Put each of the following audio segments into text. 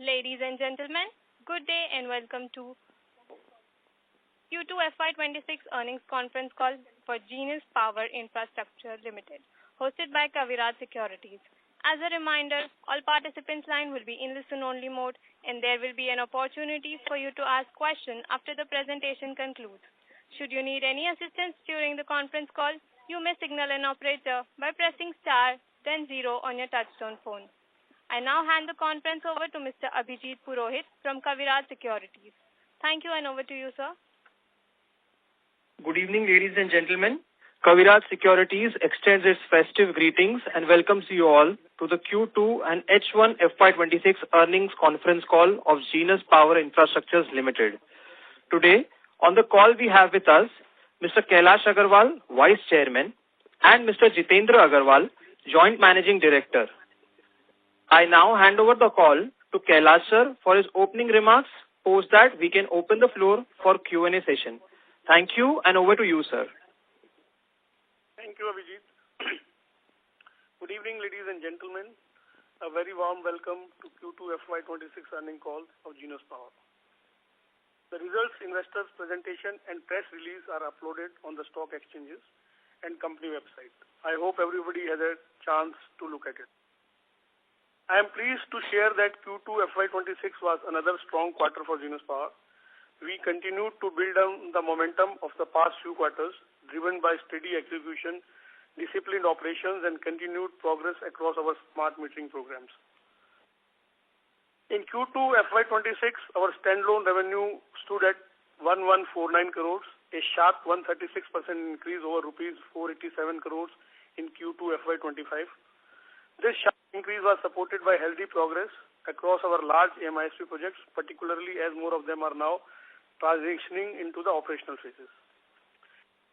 Ladies and gentlemen, good day and welcome to Q2 FY26 earnings conference call for Genus Power Infrastructure Limited, hosted by Kaviraj Securities. As a reminder, all participants' line will be in listen-only mode, and there will be an opportunity for you to ask questions after the presentation concludes. Should you need any assistance during the conference call, you may signal an operator by pressing star, then 0 on your touchtone phone. I now hand the conference over to Mr. Abhijit Purohit from Kaviraj Securities. Thank you, and over to you, sir. Good evening, ladies and gentlemen. Kaviraj Securities extends its festive greetings and welcomes you all to the Q2 and H1 FY26 earnings conference call of Genus Power Infrastructure Limited. Today, on the call we have with us Mr. Kailash Agarwal, Vice Chairman, and Mr. Jitendra Agarwal, Joint Managing Director. I now hand over the call to Kailash sir for his opening remarks. Post that, we can open the floor for Q&A session. Thank you, and over to you, sir. Thank you, Abhijit. Good evening, ladies and gentlemen. A very warm welcome to Q2 FY26 earnings call of Genus Power. The results, investors' presentation, and press release are uploaded on the stock exchanges and company website. I hope everybody has a chance to look at it. I am pleased to share that Q2 FY26 was another strong quarter for Genus Power. We continued to build on the momentum of the past few quarters, driven by steady execution, disciplined operations, and continued progress across our smart metering programs. In Q2 FY26, our standalone revenue stood at 1149 crores, a sharp 136% increase over rupees 487 crores in Q2 FY25. This sharp increase was supported by healthy progress across our large MISP projects, particularly as more of them are now transitioning into the operational phases.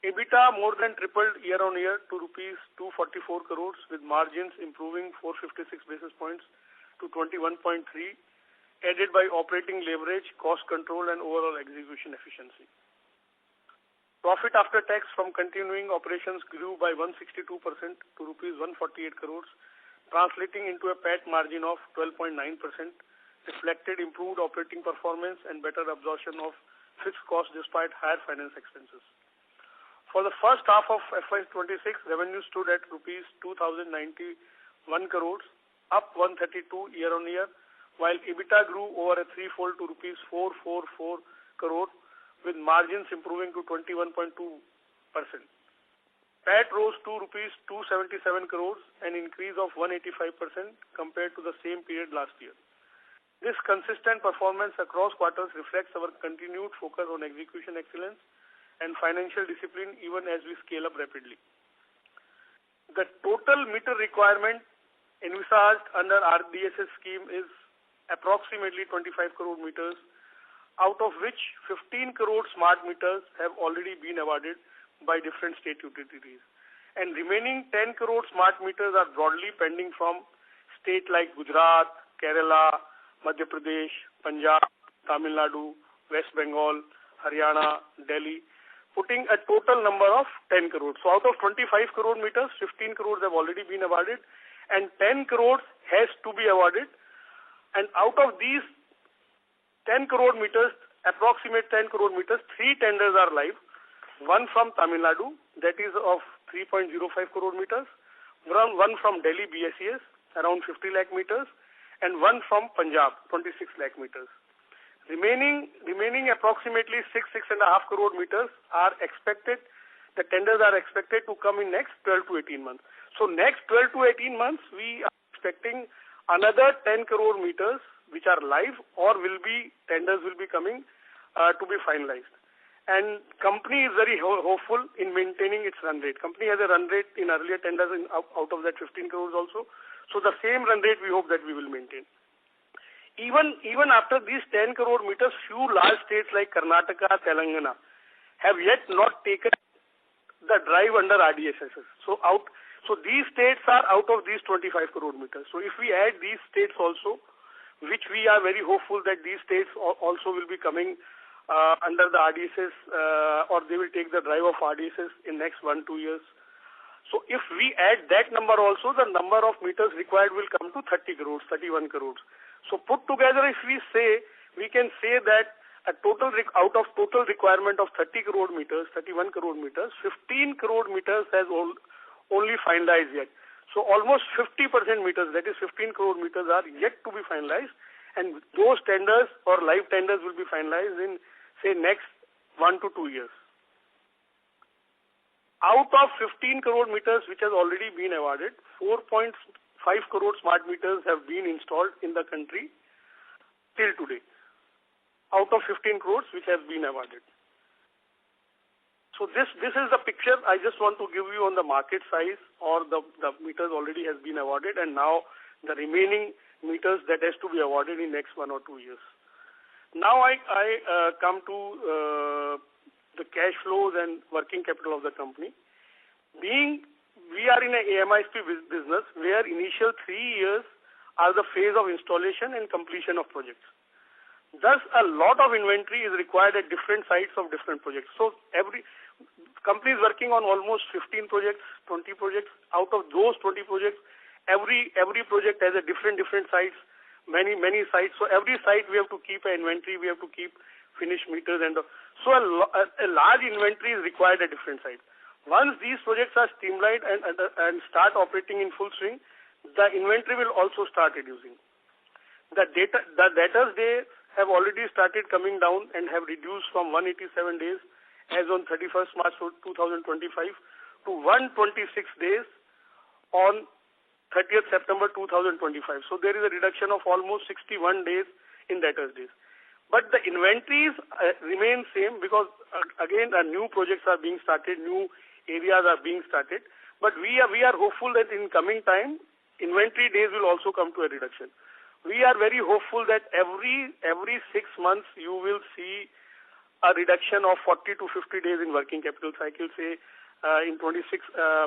EBITDA more than tripled year-on-year to rupees 244 crores, with margins improving 456 basis points to 21.3, aided by operating leverage, cost control, and overall execution efficiency. Profit after tax from continuing operations grew by 162% to rupees 148 crores, translating into a PAT margin of 12.9%, reflected improved operating performance and better absorption of fixed costs despite higher finance expenses. For the first half of FY26, revenue stood at rupees 2,091 crores, up 132 year-on-year, while EBITDA grew over a threefold to rupees 444 crore, with margins improving to 21.2%. PAT rose to rupees 277 crores, an increase of 185% compared to the same period last year. This consistent performance across quarters reflects our continued focus on execution excellence and financial discipline even as we scale up rapidly. The total meter requirement envisaged under RDSS scheme is approximately 25 crore meters, out of which 15 crore smart meters have already been awarded by different state utilities, and remaining 10 crore smart meters are broadly pending from states like Gujarat, Kerala, Madhya Pradesh, Punjab, Tamil Nadu, West Bengal, Haryana, Delhi, putting a total number of 10 crores. So out of 25 crore meters, 15 crores have already been awarded, and 10 crores has to be awarded. And out of these 10 crore meters, approximate 10 crore meters, 3 tenders are live. One from Tamil Nadu, that is of 3.05 crore meters, one from Delhi BSES, around 50 lakh meters, and one from Punjab, 26 lakh meters. Remaining approximately 6.5 crore meters are expected, the tenders are expected to come in next 12 to 18 months. So next 12 to 18 months, we are expecting another 10 crore meters which are live or tenders will be coming to be finalized. And company is very hopeful in maintaining its run rate. Company has a run rate in earlier tenders out of that 15 crores also. So the same run rate we hope that we will maintain. Even after these 10 crore meters, few large states like Karnataka, Telangana have yet not taken the drive under RDSS. So these states are out of these 25 crore meters. So if we add these states also, which we are very hopeful that these states also will be coming under the RDSS or they will take the drive of RDSS in next 1-2 years. So if we add that number also, the number of meters required will come to 30 crores, 31 crores. So put together, if we can say that out of total requirement of 30 crore meters, 31 crore meters, 15 crore meters has only finalized yet. So almost 50% meters, that is 15 crore meters, are yet to be finalized, and those tenders or live tenders will be finalized in, say, next 1 to 2 years. Out of 15 crore meters which has already been awarded, 4.5 crore smart meters have been installed in the country till today, out of 15 crores which has been awarded. So this is the picture I just want to give you on the market size, or the meters already has been awarded, and now the remaining meters that has to be awarded in next 1 or 2 years. Now I come to the cash flows and working capital of the company. Being we are in a AMISP business where initial 3 years are the phase of installation and completion of projects. Thus, a lot of inventory is required at different sites of different projects. So every company is working on almost 15 projects, 20 projects. Out of those 20 projects, every project has a different sites, many sites. So every site we have to keep an inventory, we have to keep finished meters, and so a large inventory is required at different sites. Once these projects are streamlined and start operating in full swing, the inventory will also start reducing. The debtors days have already started coming down and have reduced from 187 days as on 31st March 2025 to 126 days on 30th September 2025. So there is a reduction of almost 61 days in debtors days. But the inventories remain same because again new projects are being started, new areas are being started. But we are hopeful that in coming time, inventory days will also come to a reduction. We are very hopeful that every 6 months you will see a reduction of 40 to 50 days in working capital cycle. Say in 26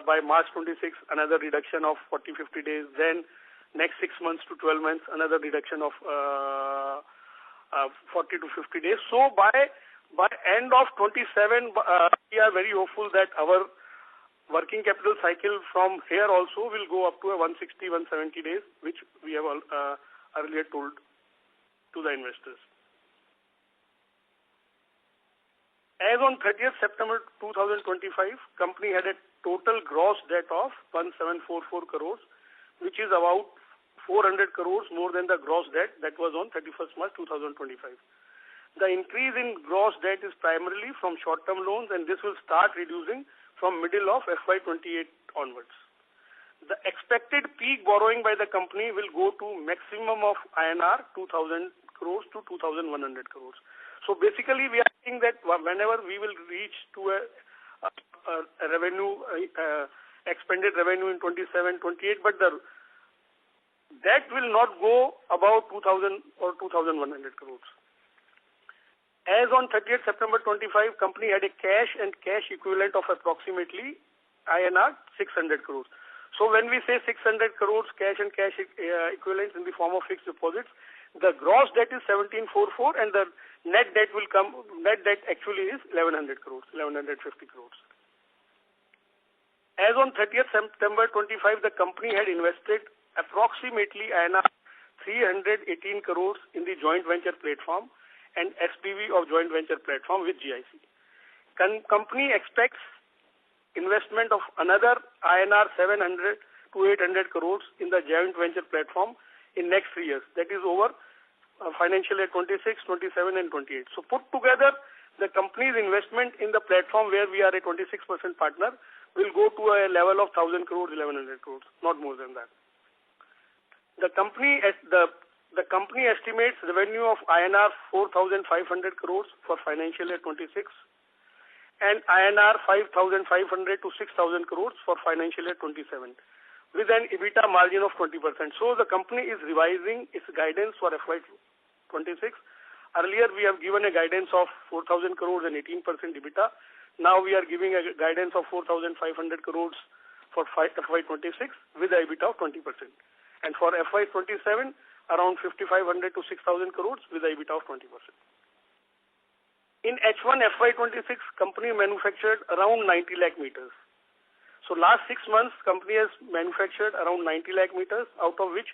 by March 26, another reduction of 40-50 days. Then next 6 months to 12 months, another reduction of 40 to 50 days. So by end of 27, we are very hopeful that our working capital cycle from here also will go up to a 160-170 days, which we have earlier told to the investors. As on 30th September 2025, company had a total gross debt of 1744 crores, which is about 400 crores more than the gross debt that was on 31st March 2025. The increase in gross debt is primarily from short-term loans, and this will start reducing from middle of FY28 onwards. The expected peak borrowing by the company will go to maximum of INR 2,000 crores to 2,100 crores. So basically, we are saying that whenever we will reach to a revenue, expended revenue in 27, 28, but the debt will not go above 2,000 or 2,100 crores. As on 30th September 25, company had a cash and cash equivalent of approximately INR 600 crores. So when we say 600 crores cash and cash equivalents in the form of fixed deposits, the gross debt is 1744 and the net debt actually is 1100 crores, 1150 crores. As on 30th September 25, the company had invested approximately 318 crores in the joint venture platform and SPV of joint venture platform with GIC. Company expects investment of another INR 700 to 800 crores in the joint venture platform in next 3 years. That is over financial year 26, 27 and 28. So put together, the company's investment in the platform where we are a 26% partner will go to a level of 1,000 crores, 1,100 crores, not more than that. The company estimates revenue of INR 4,500 crores for financial year 26 and INR 5,500 to 6,000 crores for financial year 27 with an EBITDA margin of 20%. So the company is revising its guidance for FY26. Earlier we have given a guidance of 4,000 crores and 18% EBITDA. Now we are giving a guidance of 4,500 crores for FY26 with an EBITDA of 20%. And for FY27, around 5,500 to 6,000 crores with an EBITDA of 20%. In H1 FY26, company manufactured around 90 lakh meters. So last 6 months, company has manufactured around 90 lakh meters, out of which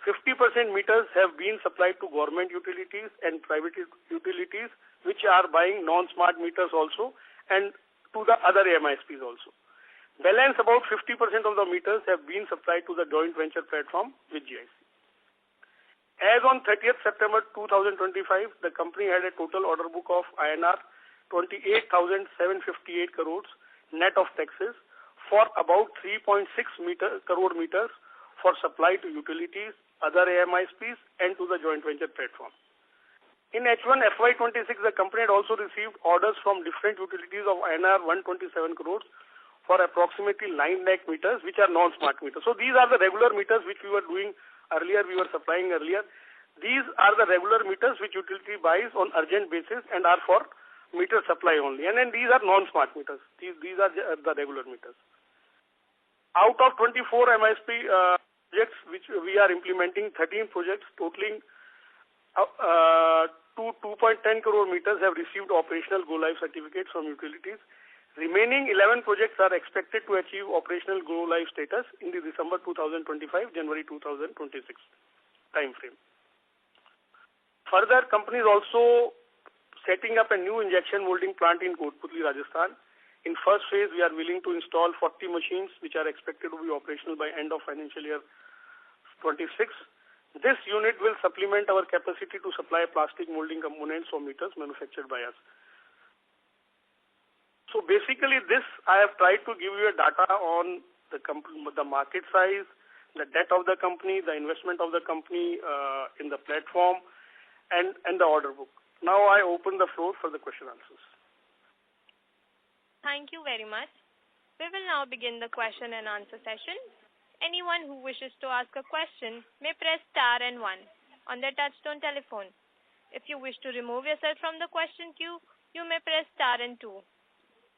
50% meters have been supplied to government utilities and private utilities, which are buying non-smart meters also, and to the other AMISPs also. Balance about 50% of the meters have been supplied to the joint venture platform with GIC. As on 30th September 2025, the company had a total order book of INR 28,758 crores net of taxes for about 3.6 crore meters for supply to utilities, other AMISPs, and to the joint venture platform. In H1 FY26, the company had also received orders from different utilities of INR 127 crores for approximately 9 lakh meters, which are non-smart meters. So these are the regular meters which we were doing earlier, we were supplying earlier. These are the regular meters which utility buys on urgent basis and are for meter supply only. And then these are non-smart meters. These are the regular meters. Out of 24 MISP projects which we are implementing, 13 projects totaling to 2.10 crore meters have received operational go-live certificates from utilities. Remaining 11 projects are expected to achieve operational go-live status in the December 2025, January 2026 time frame. Further, company is also setting up a new injection molding plant in Kotputli, Rajasthan. In first phase, we are willing to install 40 machines, which are expected to be operational by end of financial year 26. This unit will supplement our capacity to supply plastic molding components for meters manufactured by us. So basically this, I have tried to give you a data on the market size, the debt of the company, the investment of the company in the platform, and the order book. Now I open the floor for the question answers. Thank you very much. We will now begin the question and answer session. Anyone who wishes to ask a question may press star and 1 on their touchtone telephone. If you wish to remove yourself from the question queue, you may press star and 2.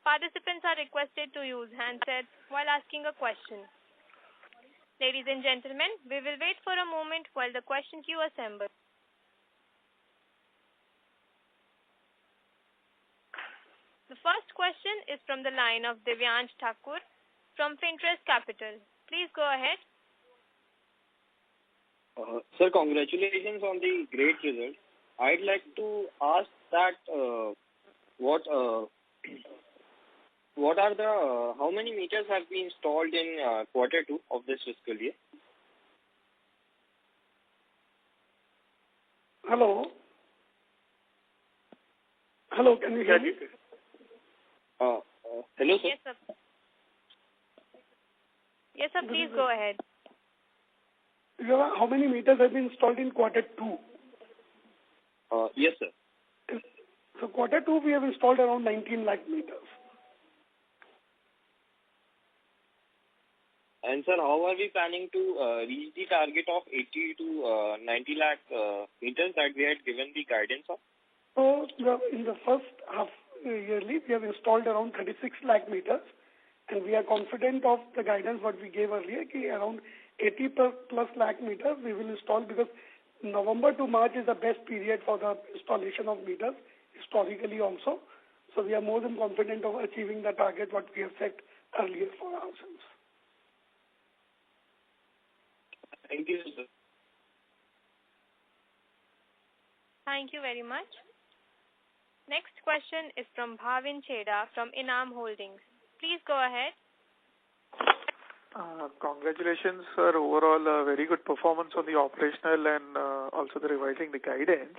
Participants are requested to use handsets while asking a question. Ladies and gentlemen, we will wait for a moment while the question queue assembles. The first question is from the line of Divyansh Thakur from Finterest Capital. Please go ahead. Sir, congratulations on the great result. I'd like to ask that how many meters have been installed in quarter 2 of this fiscal year? Hello, can you hear me? Hello, sir. Yes, sir. Yes, sir, please go ahead. How many meters have been installed in quarter 2? Yes, sir. So quarter 2, we have installed around 19 lakh meters. And sir, how are we planning to reach the target of 80 to 90 lakh meters that we had given the guidance of? So in the first half yearly, we have installed around 36 lakh meters, and we are confident of the guidance what we gave earlier, around 80 plus lakh meters we will install, because November to March is the best period for the installation of meters, historically also. So we are more than confident of achieving the target what we have set earlier for ourselves. Thank you, sir. Thank you very much. Next question is from Bhavin Cheda from Inam Holdings. Please go ahead. Congratulations, sir. Overall, very good performance on the operational and also the revising the guidance.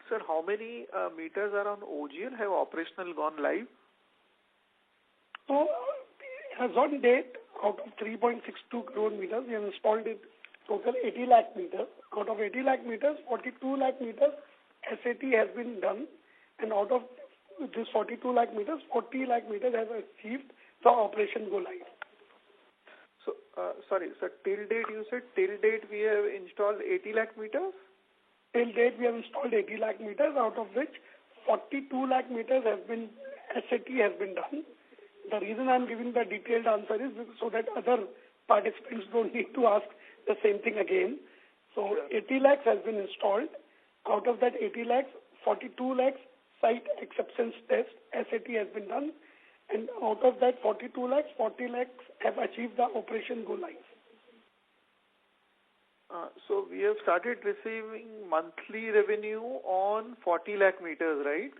Sir, how many meters are on OGL have operational gone live? So, as on date, out of 3.62 crore meters, we have installed it total 80 lakh meters. Out of 80 lakh meters, 42 lakh meters SAT has been done, and out of this 42 lakh meters, 40 lakh meters have achieved the operation go live. So, sorry, sir, till date you said till date we have installed 80 lakh meters? Till date we have installed 80 lakh meters, out of which 42 lakh meters have been, SAT has been done. The reason I am giving the detailed answer is so that other participants don't need to ask the same thing again. So sure. 80 lakhs has been installed. Out of that 80 lakhs, 42 lakhs site acceptance test, SAT has been done. And out of that 42 lakhs, 40 lakhs have achieved the operation go live. So we have started receiving monthly revenue on 40 lakh meters, right?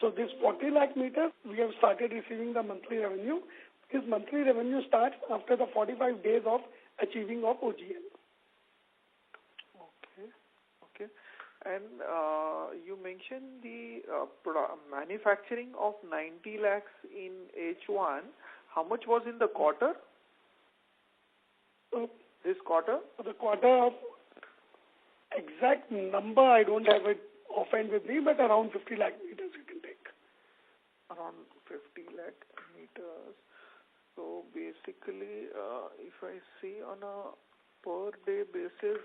So this 40 lakh meters, we have started receiving the monthly revenue. This monthly revenue starts after the 45 days of achieving of OGL. Okay. And you mentioned the manufacturing of 90 lakhs in H1. How much was in the quarter? This quarter? The quarter of exact number, I don't have it offhand with me, but around 50 lakh meters you can take. Around 50 lakh meters. So basically, if I see on a per day basis,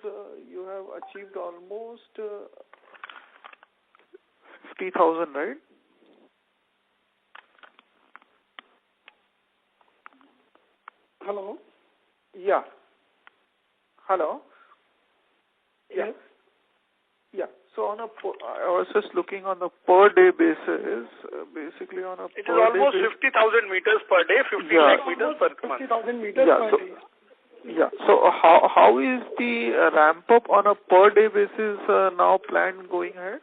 you have achieved almost 50,000, right? Hello? Yeah. Hello? Yes. Yeah. So I was just looking on a per day basis, basically on a It is per day almost basis. 50,000 meters per day, 50 lakh meters per month. 50,000 meters Yeah, per day. Yeah. So how is the ramp up on a per day basis now planned going ahead?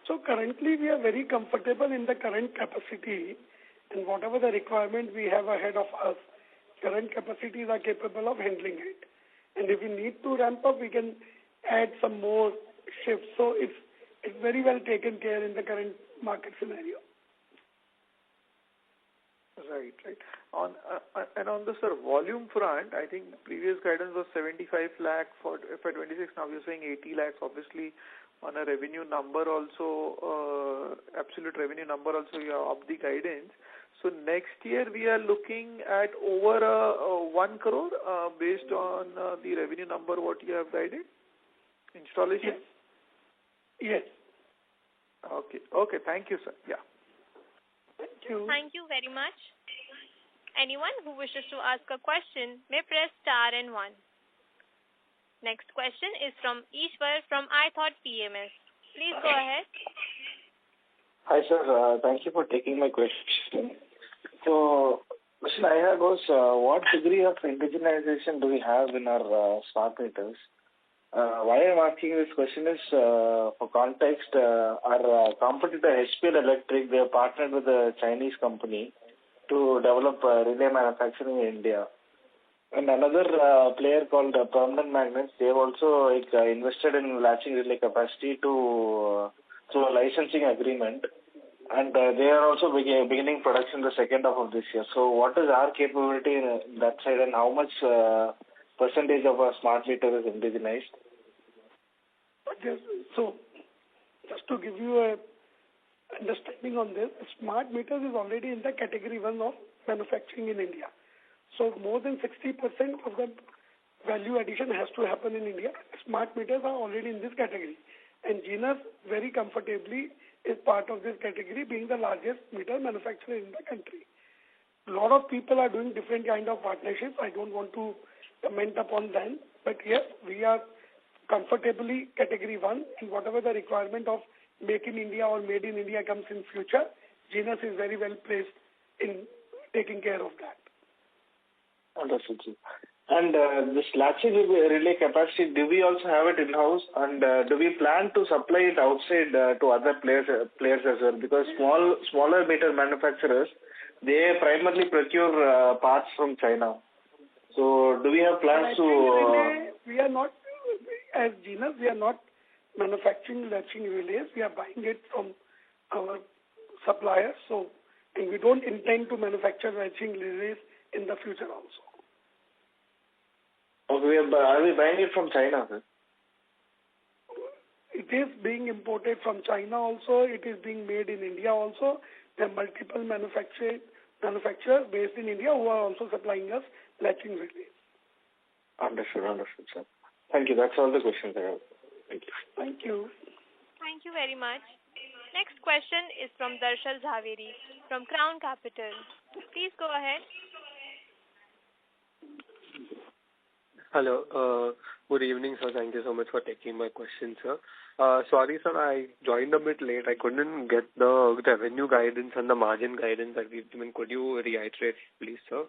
So currently we are very comfortable in the current capacity, and whatever the requirement we have ahead of us, current capacities are capable of handling it. And if we need to ramp up, we can add some more shifts. So it's very well taken care in the current market scenario. Right. And on the volume front, I think previous guidance was 75 lakh for FY26. Now you're saying 80 lakhs. Obviously, on a revenue number also, absolute revenue number also, you have up the guidance. So next year we are looking at over 1 crore based on the revenue number what you have guided? Installation? Yes. Okay. Thank you, sir. Yeah. Thank you. Thank you very much. Anyone who wishes to ask a question may press star and 1. Next question is from Ishwar from iThought PMS. Please go ahead. Hi, sir. Thank you for taking my question. So, question I had was, what degree of indigenization do we have in our smart meters? Why I'm asking this question is, for context, our competitor HPL Electric, they have partnered with a Chinese company to develop relay manufacturing in India. And another player called Permanent Magnets, they have also invested in latching relay capacity through a licensing agreement. And they are also beginning production the second half of this year. So what is our capability in that side, and how much percentage of our smart meter is indigenized? So, just to give you a understanding on this, smart meters is already in the category 1 of manufacturing in India. So more than 60% of the value addition has to happen in India. Smart meters are already in this category. And Genus very comfortably is part of this category, being the largest meter manufacturer in the country. A lot of people are doing different kind of partnerships. I don't want to comment upon them. But yes, we are comfortably category 1, and whatever the requirement of Make in India or Made in India comes in future, Genus is very well placed in taking care of that. Understood, sir. And this latching relay capacity, do we also have it in-house? And do we plan to supply it outside to other players as well? Because smaller meter manufacturers, they primarily procure parts from China. So do we have plans to... We are not, as Genus, we are not manufacturing latching relays. We are buying it from our suppliers. So, and we don't intend to manufacture latching relays in the future also. Okay, are we buying it from China, sir? It is being imported from China also. It is being made in India also. There are multiple manufacturers based in India who are also supplying us latching relays. Understood, sir. Thank you. That's all the questions I have. Thank you. Thank you. Thank you very much. Next question is from Darshal Jhaveri from Crown Capital. Please go ahead. Hello. Good evening, sir. Thank you so much for taking my question, sir. Sorry, sir, I joined a bit late. I couldn't get the revenue guidance and the margin guidance that we've given. Could you reiterate, please, sir?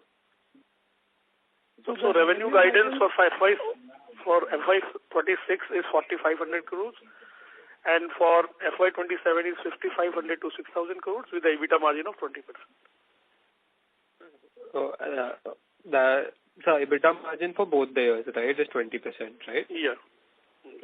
So revenue guidance for FY26 is 4,500 crores, and for FY27 is 5,500 to 6,000 crores with an EBITDA margin of 20%. So the EBITDA margin for both the years, right, is 20%, right? Yeah.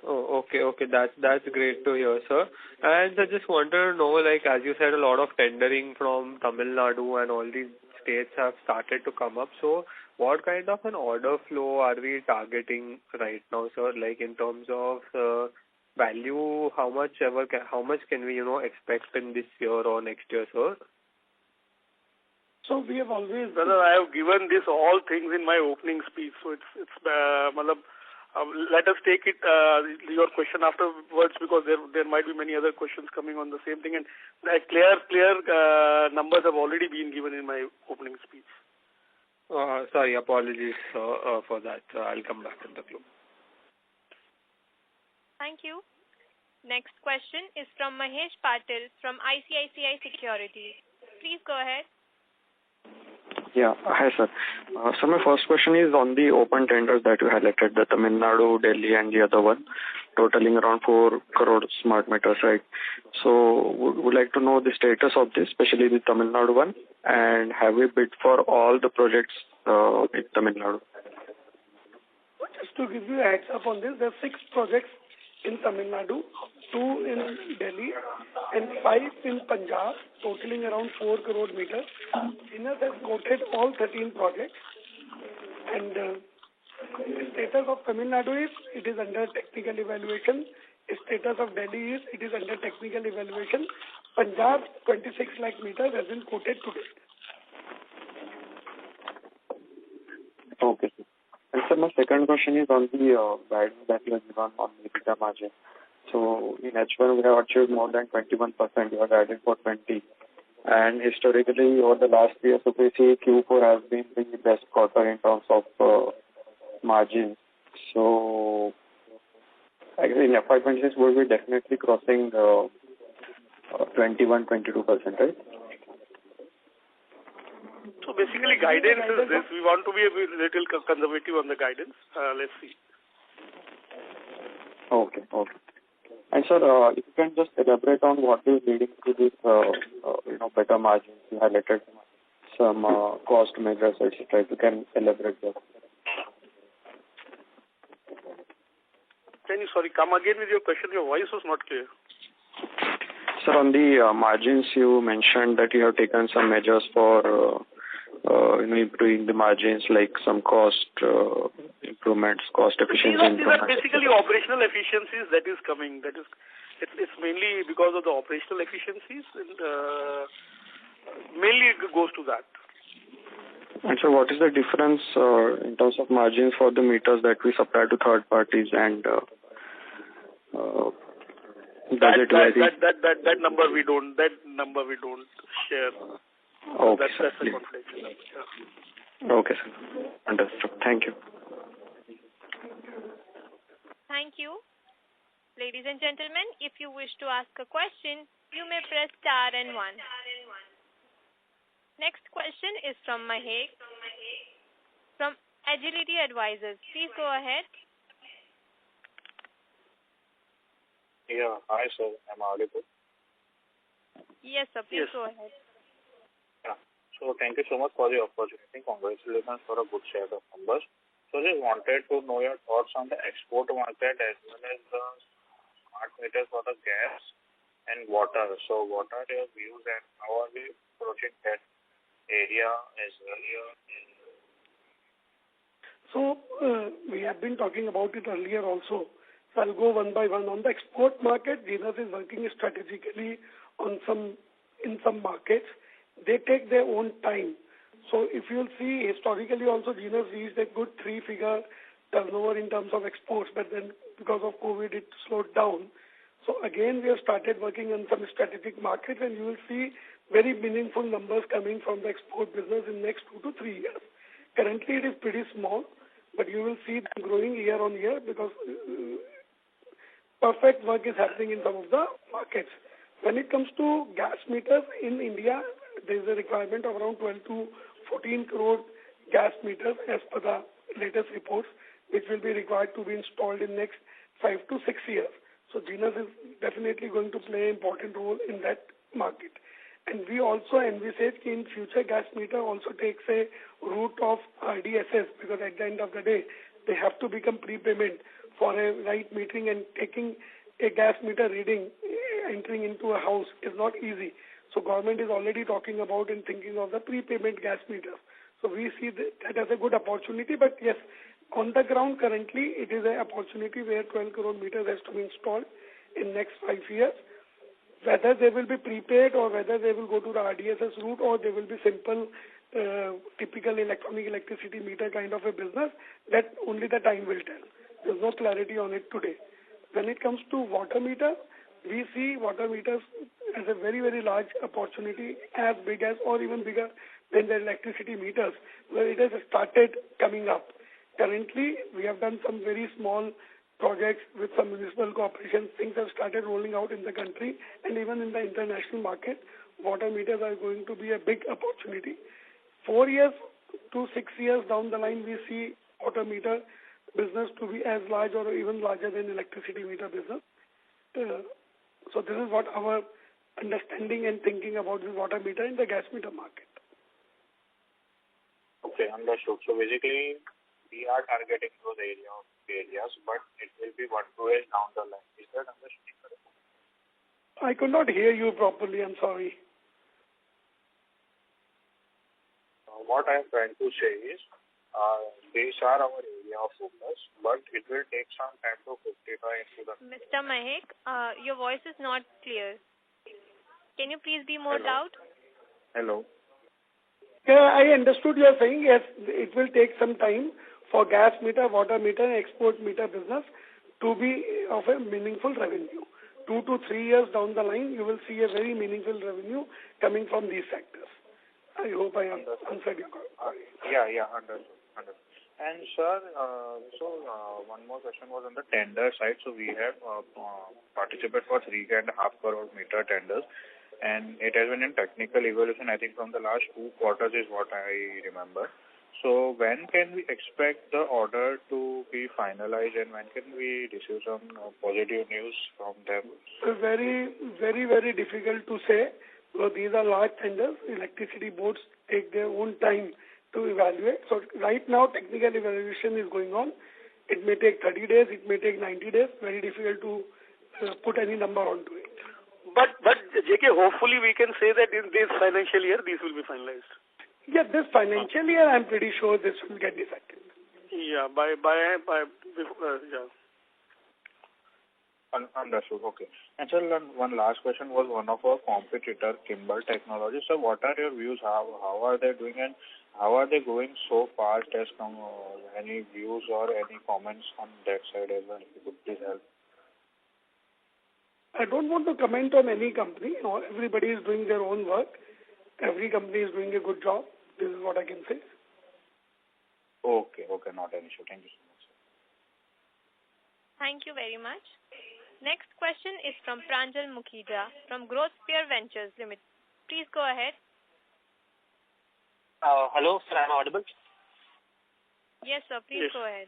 Oh, okay. That's great to hear, sir. And I just wanted to know, like, as you said, a lot of tendering from Tamil Nadu and all these states have started to come up. So what kind of an order flow are we targeting right now, sir? Like, in terms of value, how much can we, expect in this year or next year, sir? So we have always... Brother, I have given this all things in my opening speech. So let us take it your question afterwards, because there might be many other questions coming on the same thing, and the clear numbers have already been given in my opening speech. Sorry, apologies for that. I'll come back in the queue. Thank you. Next question is from Mahesh Patil from ICICI Securities. Please go ahead. Yeah. Hi, sir. So my first question is on the open tenders that you highlighted, the Tamil Nadu, Delhi, and the other one, totaling around 4 crore smart meters, right? So would like to know the status of this, especially the Tamil Nadu one, and have we bid for all the projects in Tamil Nadu? Just to give you a heads up on this, there are 6 projects in Tamil Nadu, 2 in Delhi, and 5 in Punjab, totaling around 4 crore meters. Genus has quoted all 13 projects, and the status of Tamil Nadu is it is under technical evaluation. The status of Delhi is it is under technical evaluation. Punjab, 26 lakh meters has been quoted today. Okay. And sir, my second question is on the guidance that you have given on the EBITDA margin. So in H1 we have achieved more than 21%. You are guided for 20%. And historically, over the last year, so we see Q4 has been the best quarter in terms of margins. So in FY26, we'll be definitely crossing 21-22%, right? So basically, guidance is this. We want to be a little conservative on the guidance. Let's see. Okay. And sir, if you can just elaborate on what is leading to this, better margins. You highlighted some cost measures, etc. If you can elaborate that. Can you, come again with your question? Your voice was not clear. Sir, on the margins, you mentioned that you have taken some measures for improving the margins, like some cost improvements, cost efficiency These are basically operational efficiencies that is coming. It's mainly because of the operational efficiencies, and mainly it goes to that. And so what is the difference in terms of margins for the meters that we supply to third parties, and that number we don't share. Okay, that's a confidential number. Yeah. Okay, sir. Understood. Thank you. Thank you. Ladies and gentlemen, if you wish to ask a question, you may press star and 1. Next question is from Mahek from Agility Advisors. Please go ahead. Yeah, hi sir. Am I audible? Yes, sir. Please go ahead. Yeah. So thank you so much for the opportunity. Congratulations for a good set of numbers. So just wanted to know your thoughts on the export market as well as the smart meters for the gas and water. So what are your views and how are we approaching that area as well here? So we have been talking about it earlier also. So I'll go one by one. On the export market, Genus is working strategically in some markets. They take their own time. So if you'll see, historically also Genus reached a good 3-figure turnover in terms of exports, but then because of COVID it slowed down. So again we have started working on some strategic markets, and you will see very meaningful numbers coming from the export business in the next 2 to 3 years. Currently it is pretty small, but you will see them growing year on year because perfect work is happening in some of the markets. When it comes to gas meters in India, there is a requirement of around 12 to 14 crore gas meters as per the latest reports, which will be required to be installed in next 5 to 6 years. So Genus is definitely going to play an important role in that market. And we also envisage in future gas meter also takes a route of RDSS, because at the end of the day, they have to become prepayment for a right metering, and taking a gas meter reading, entering into a house is not easy. So government is already talking about and thinking of the prepayment gas meter. So we see that as a good opportunity. But yes, on the ground currently, it is an opportunity where 12 crore meters has to be installed in next 5 years. Whether they will be prepaid or whether they will go to the RDSS route or they will be simple, typical electronic electricity meter kind of a business, that only the time will tell. There's no clarity on it today. When it comes to water meter, we see water meters as a very, very large opportunity, as big as or even bigger than the electricity meters, where it has started coming up. Currently, we have done some very small projects with some municipal corporations. Things have started rolling out in the country, and even in the international market, water meters are going to be a big opportunity. 4 years to 6 years down the line, we see water meter business to be as large or even larger than electricity meter business. So this is what our understanding and thinking about the water meter in the gas meter market. Okay, understood. So basically, we are targeting those areas, but it will be 1-2 years down the line. Is that understanding correct? I could not hear you properly. I'm sorry. What I am trying to say is, these are our area of focus, but it will take some time to fructify into the... Mr. Mahek, your voice is not clear. Can you please be more loud? Hello. Yeah, I understood you are saying, yes, it will take some time for gas meter, water meter, and export meter business to be of a meaningful revenue. 2 to 3 years down the line, you will see a very meaningful revenue coming from these sectors. I hope I answered your question. Yeah, understood. And sir, one more question was on the tender side. So we have participated for 3.5 crore meter tenders, and it has been in technical evaluation, I think, from the last 2 quarters is what I remember. So when can we expect the order to be finalized, and when can we receive some positive news from them? Very, very, very difficult to say. So these are large tenders. Electricity boards take their own time to evaluate. So right now, technical evaluation is going on. It may take 30 days. It may take 90 days. Very difficult to put any number onto it. But JK, hopefully we can say that in this financial year, these will be finalized. Yeah, this financial year, I'm pretty sure this will get decided. Yeah, yeah. Understood. Okay. And sir, one last question was one of our competitor, Kimball Technology. So what are your views? How are they doing, and how are they going so fast? As any views or any comments on that side as well? If you could please help. I don't want to comment on any company. Everybody is doing their own work. Every company is doing a good job. This is what I can say. Okay, not an issue. Thank you so much, sir. Thank you very much. Next question is from Pranjal Mukhija from Growth Sphere Ventures Limited. Please go ahead. Hello, sir, am I audible? Yes, sir. Please go ahead.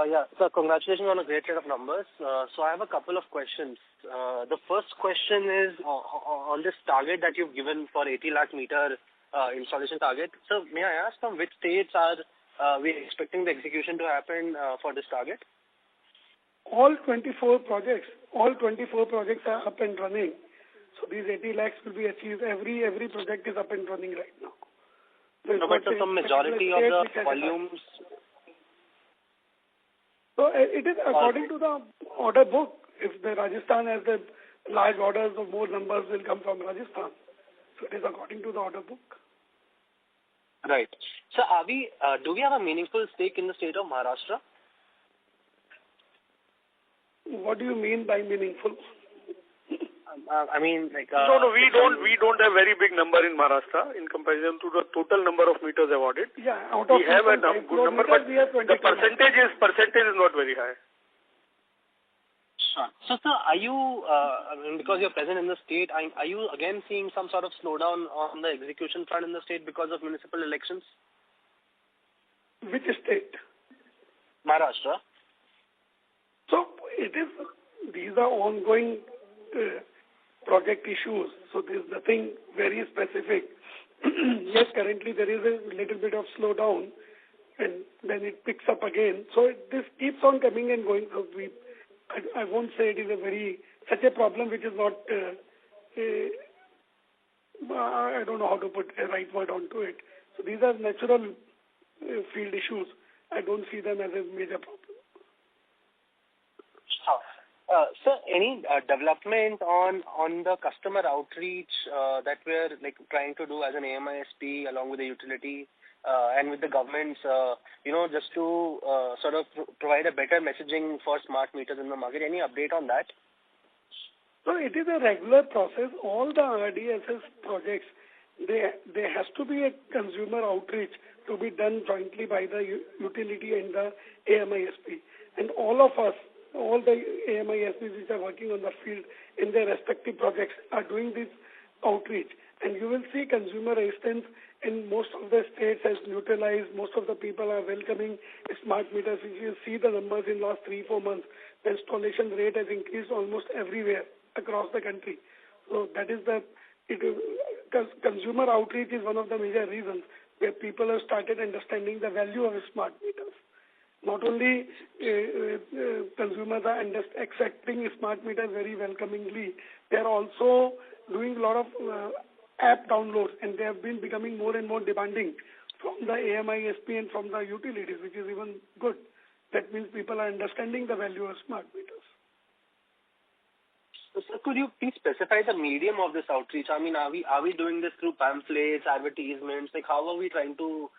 Yeah, sir, congratulations on a great set of numbers. So I have a couple of questions. The first question is on this target that you've given for 80 lakh meter installation target. So may I ask from which states are we expecting the execution to happen for this target? All 24 projects are up and running. So these 80 lakhs will be achieved. Every project is up and running right now. No, but some majority of the volumes... So it is according to the order book. If the Rajasthan has the large orders, or more numbers will come from Rajasthan. So it is according to the order book. Right. So do we have a meaningful stake in the state of Maharashtra? What do you mean by meaningful? I mean, like... No, we don't have very big number in Maharashtra in comparison to the total number of meters awarded. Yeah, out of we have a good number, but the percentage is not very high. Sure. So, sir, are you, because you're present in the state, are you again seeing some sort of slowdown on the execution front in the state because of municipal elections? Which state? Maharashtra. So these are ongoing project issues, so there's nothing very specific. Yes, currently there is a little bit of slowdown, and then it picks up again. So this keeps on coming and going. So I won't say it is such a problem which is not, I don't know how to put a right word onto it. So these are natural field issues. I don't see them as a major problem. Sir, any development on the customer outreach that we're trying to do as an AMISP along with the utility and with the governments, just to sort of provide a better messaging for smart meters in the market? Any update on that? So it is a regular process. All the RDSS projects, there has to be a consumer outreach to be done jointly by the utility and the AMISP. And all of us, all the AMISPs which are working on the field in their respective projects are doing this outreach. And you will see consumer resistance in most of the states has neutralized. Most of the people are welcoming smart meters. If you see the numbers in last 3-4 months, the installation rate has increased almost everywhere across the country. So that is consumer outreach is one of the major reasons where people have started understanding the value of smart meters. Not only consumers are accepting smart meters very welcomingly, they are also doing a lot of app downloads, and they have been becoming more and more demanding from the AMISP and from the utilities, which is even good. That means people are understanding the value of smart meters. So, sir, could you please specify the medium of this outreach? I mean, are we doing this through pamphlets, advertisements? How are we trying to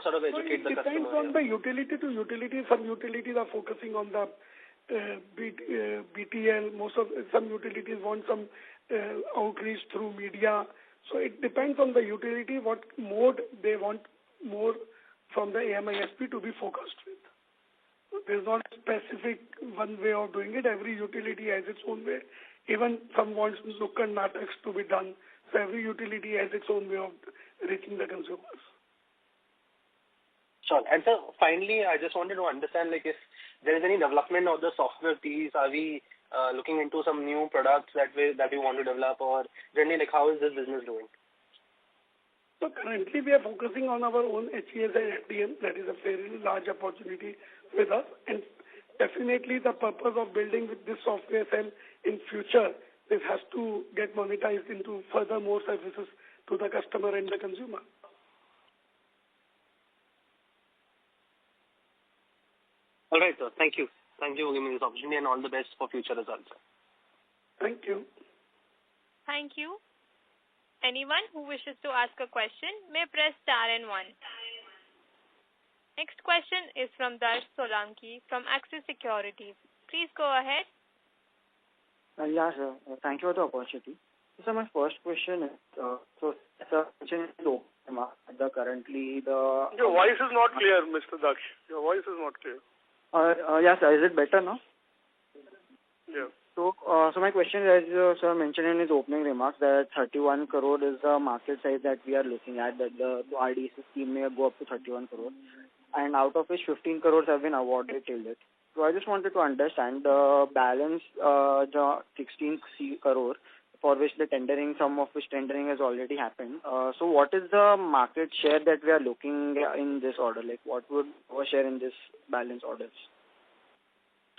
sort of educate the customer? It depends on the utility to utility. Some utilities are focusing on the BTL. Some utilities want some outreach through media. So it depends on the utility what mode they want more from the AMISP to be focused with. There's not a specific one way of doing it. Every utility has its own way. Even some wants Nukkad Nataks to be done. So every utility has its own way of reaching the consumers. Sure. And so finally, I just wanted to understand if there is any development of the software piece. Are we looking into some new products that we want to develop, or generally how is this business doing? So currently we are focusing on our own HES and FDM. That is a fairly large opportunity with us, and definitely the purpose of building with this software cell in future, this has to get monetized into further more services to the customer and the consumer. All right, sir. Thank you. Thank you for giving me this opportunity, and all the best for future results. Thank you. Thank you. Anyone who wishes to ask a question may press star and 1. Next question is from Darsh Solanki from Axis Securities. Please go ahead. Yeah, sir. Thank you for the opportunity. So my first question is, currently the... Your voice is not clear, Mr. Daksh. Your voice is not clear. Yes, sir. Is it better now? Yeah. So my question is, as sir mentioned in his opening remarks, that 31 crore is the market size that we are looking at, that the RDSS scheme may go up to 31 crore. And out of which 15 crores have been awarded till date. So I just wanted to understand the balance, the 16 crore, for which the tendering, some of which tendering has already happened. So what is the market share that we are looking in this order? What would our share in this balance orders?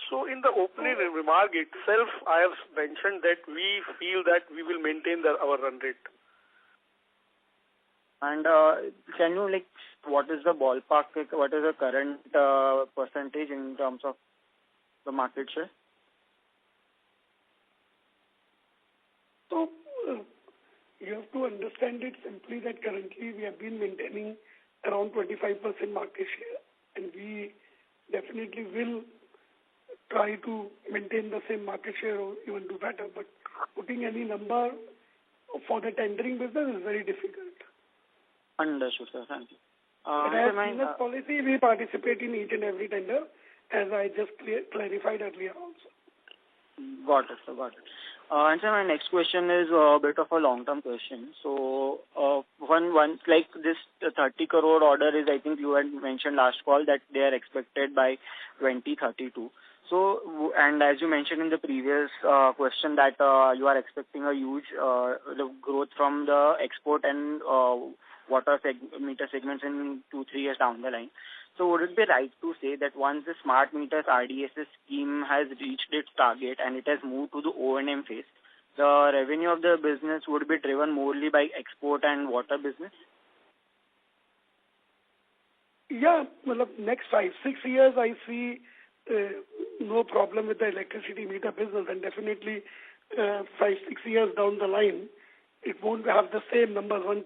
So in the opening remark itself, I have mentioned that we feel that we will maintain our run rate. And can you what is the ballpark, what is the current percentage in terms of the market share? So you have to understand it simply that currently we have been maintaining around 25% market share, and we definitely will try to maintain the same market share or even do better. But putting any number for the tendering business is very difficult. Understood, sir. Thank you. But as Genus policy, we participate in each and every tender, as I just clarified earlier also. Got it, sir. Got it. And sir, my next question is a bit of a long-term question. So, one like this 30 crore order is, I think you had mentioned last call that they are expected by 2032. So, and as you mentioned in the previous question that you are expecting a huge the growth from the export and meter segments in 2-3 years down the line. So would it be right to say that once the smart meters RDSS scheme has reached its target and it has moved to the O&M phase, the revenue of the business would be driven morely by export and water business? Yeah, well, next 5-6 years I see no problem with the electricity meter business, and definitely 5-6 years down the line, it won't have the same numbers. Once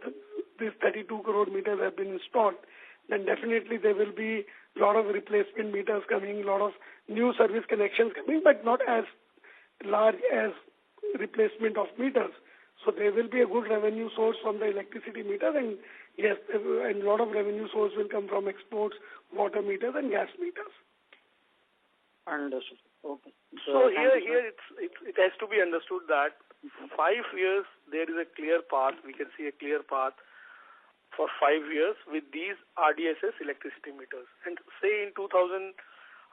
these 32 crore meters have been installed, then definitely there will be a lot of replacement meters coming, a lot of new service connections coming, but not as large as replacement of meters. So there will be a good revenue source from the electricity meters, and yes, and a lot of revenue source will come from exports, water meters and gas meters. Understood. Okay. So here it has to be understood that 5 years there is a clear path. We can see a clear path for 5 years with these RDSS electricity meters. And say in 2000,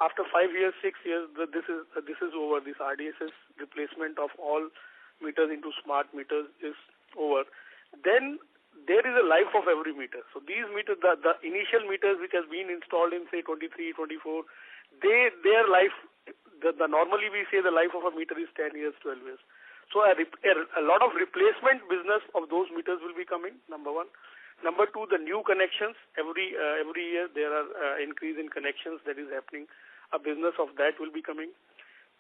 after 5 years, 6 years, this is over. This RDSS replacement of all meters into smart meters is over. Then there is a life of every meter. So these meters, the initial meters which has been installed in say 23, 24, their life, normally we say the life of a meter is 10 years, 12 years. So a lot of replacement business of those meters will be coming, number one. Number two, the new connections. Every year there are increase in connections that is happening. A business of that will be coming.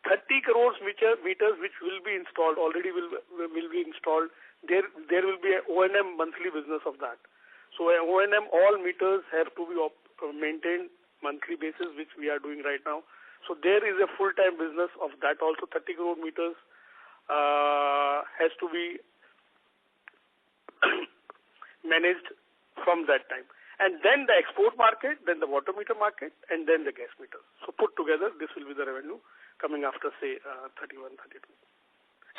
30 crores meters which will be installed, already will be installed. There will be a O&M monthly business of that. So a O&M, all meters have to be maintained monthly basis, which we are doing right now. So there is a full-time business of that also. 30 crore meters has to be managed from that time. And then the export market, then the water meter market, and then the gas meters. So put together, this will be the revenue coming after, say, 31, 32.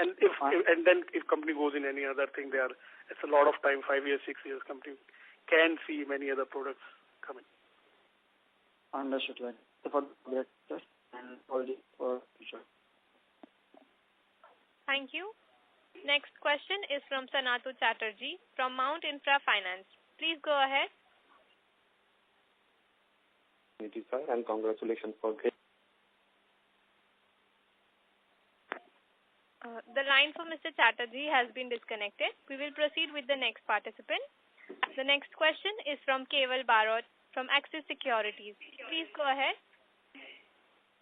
And then if company goes in any other thing, it's a lot of time, 5 years, 6 years, company can see many other products coming. Understood, right. For that, and all the future. Thank you. Next question is from Sanatu Chatterjee from Mount Infra Finance. Please go ahead. And congratulations for great. The line for Mr. Chatterjee has been disconnected. We will proceed with the next participant. The next question is from Keval Barot from Axis Securities. Please go ahead.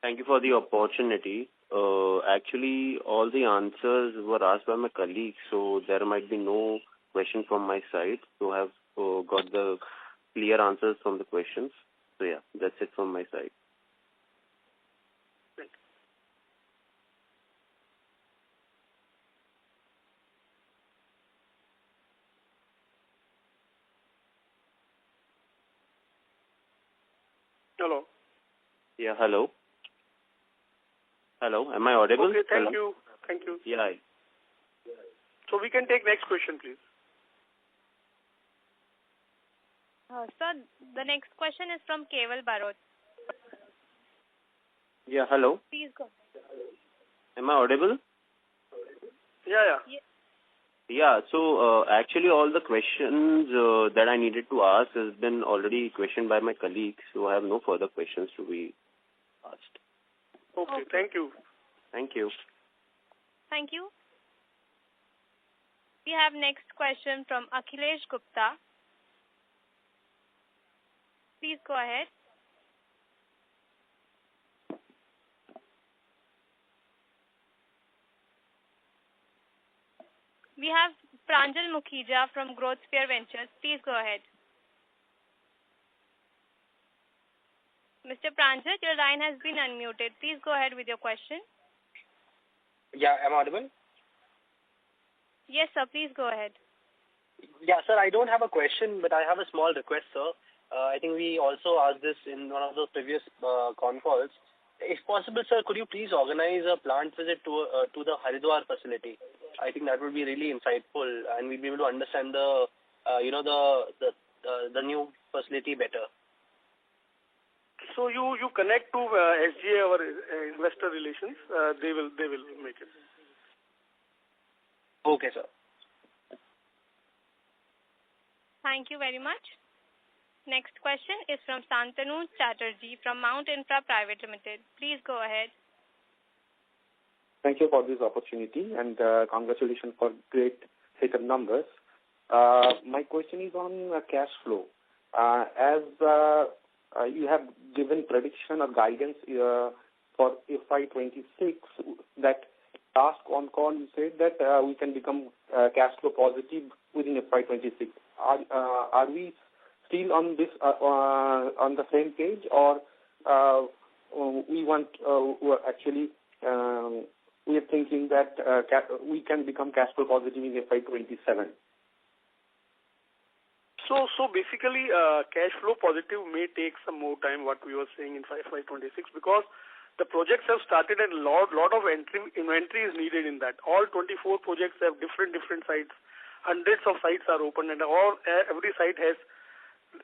Thank you for the opportunity. Actually, all the answers were asked by my colleagues, so there might be no question from my side. So I have got the clear answers from the questions. So yeah, that's it from my side. Hello. Yeah, hello. Hello, am I audible? Okay, thank hello? you. Thank you. Yeah. So we can take next question, please. Sir, the next question is from Keval Barot. Yeah, hello. Please go. Am I audible? Yeah. Yeah, so actually all the questions that I needed to ask has been already questioned by my colleagues, so I have no further questions to be asked. Okay, thank you. Thank you. Thank you. We have next question from Akhilesh Gupta. Please go ahead. We have Pranjal Mukhija from Growth Sphere Ventures. Please go ahead. Mr. Pranjal, your line has been unmuted. Please go ahead with your question. Yeah, am I audible? Yes, sir. Please go ahead. Yeah, sir, I don't have a question, but I have a small request, sir. I think we also asked this in one of those previous con calls. if possible, sir, could you please organize a plant visit to the Haridwar facility? I think that would be really insightful, and we'll be able to understand the new facility better. So you connect to SGA, our investor relations. They will make it. Okay, sir. Thank you very much. Next question is from Santanu Chatterjee from Mount Infra Private Limited. Please go ahead. Thank you for this opportunity and congratulations for great set of numbers. My question is on cash flow. As you have given prediction or guidance for FY26, that last on call you said that we can become cash flow positive within FY26. Are we still on this on the same page, or we are thinking that we can become cash flow positive in FY27? So basically, cash flow positive may take some more time, what we were saying in FY26, because the projects have started and a lot of inventory is needed in that. All 24 projects have different sites. Hundreds of sites are open, and every site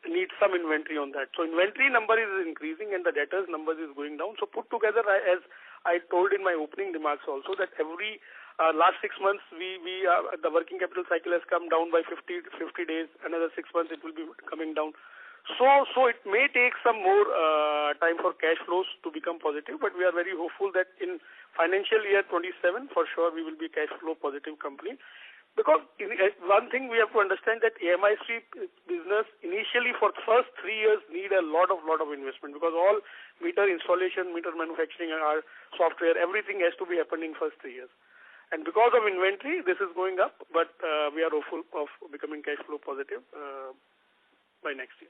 needs some inventory on that. So inventory number is increasing and the debtors numbers is going down. So put together, as I told in my opening remarks also, that every last 6 months the working capital cycle has come down by 50 days. Another 6 months it will be coming down. So it may take some more time for cash flows to become positive, but we are very hopeful that in financial year 27 for sure we will be cash flow positive company. Because one thing we have to understand that AMIC business initially for the first 3 years need a lot of investment, because all meter installation, meter manufacturing, our software, everything has to be happening first 3 years. And because of inventory, this is going up, but we are hopeful of becoming cash flow positive by next year.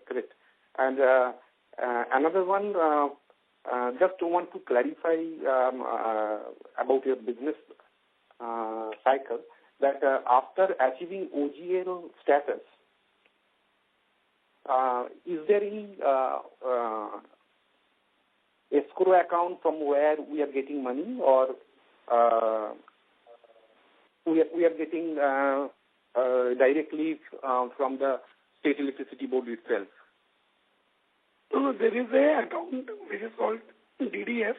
Great. And another one, just want to clarify about your business cycle, that after achieving OGL status, is there any escrow account from where we are getting money, or we are getting directly from the State Electricity Board itself? No, there is a account which is called DDF.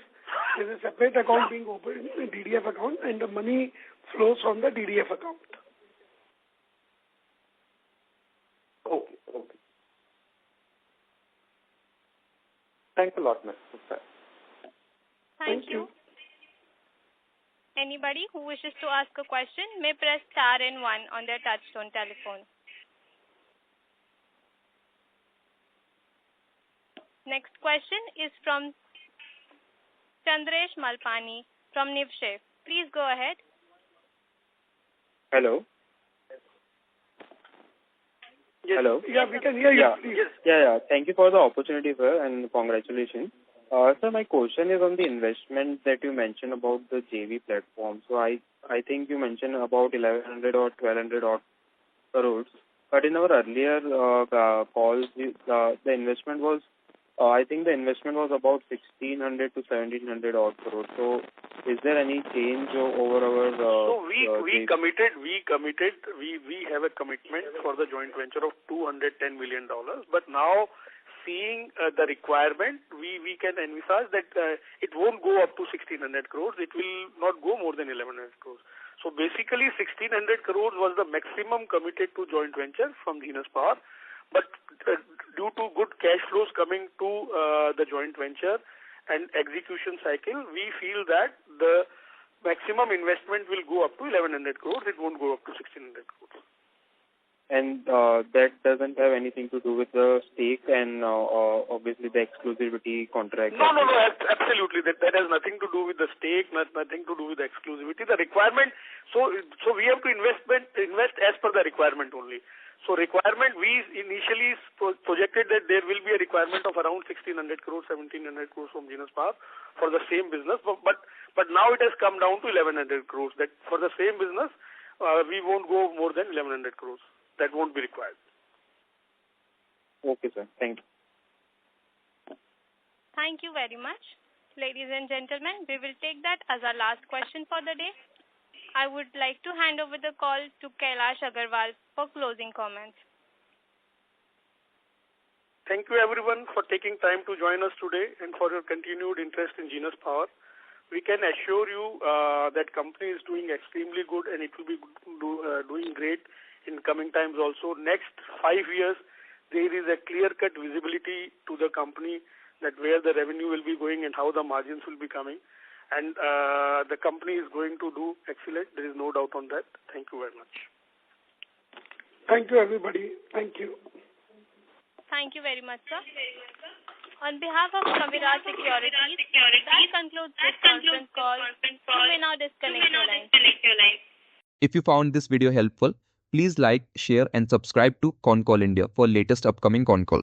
There is a separate account being opened, a DDF account, and the money flows from the DDF account. Okay. Thanks a lot, Mr. Thank you. Anybody who wishes to ask a question may press star and 1 on their touchtone telephone. Next question is from Chandresh Malpani from Nivshay. Please go ahead. Hello. Yes. Hello. Yeah, we can hear you. Yes. Yeah. Thank you for the opportunity, sir, and congratulations. Sir, my question is on the investment that you mentioned about the JV platform. So I think you mentioned about 1,100 or 1,200 odd crores. But in our earlier calls, the investment was, I think the investment was about 1,600 to 1,700 odd crores. So is there any change over our? So we committed. We have a commitment for the joint venture of $210 million. But now, seeing the requirement, we can envisage that it won't go up to 1,600 crores. It will not go more than 1,100 crores. So basically, 1,600 crores was the maximum committed to joint venture from Genus Power. But due to good cash flows coming to the joint venture and execution cycle, we feel that the maximum investment will go up to 1,100 crores. It won't go up to 1,600 crores. And that doesn't have anything to do with the stake and obviously the exclusivity contract? No, absolutely. That has nothing to do with the stake, nothing to do with the exclusivity. The requirement, so we have to invest as per the requirement only. So requirement, we initially projected that there will be a requirement of around 1,600 crores, 1,700 crores from Genus Power for the same business. But now it has come down to 1,100 crores. That for the same business, we won't go more than 1,100 crores. That won't be required. Okay, sir. Thank you. Thank you very much. Ladies and gentlemen, we will take that as our last question for the day. I would like to hand over the call to Kailash Agarwal for closing comments. Thank you everyone for taking time to join us today and for your continued interest in Genus Power. We can assure you that company is doing extremely good and it will be doing great in coming times also. Next 5 years, there is a clear-cut visibility to the company that where the revenue will be going and how the margins will be coming. And the company is going to do excellent. There is no doubt on that. Thank you very much. Thank you, everybody. Thank you. Thank you very much, sir. On behalf of Kaviraj Securities, that concludes this conference call. You may now disconnect your line. If you found this video helpful, please like, share and subscribe to Concall India for latest upcoming Concall.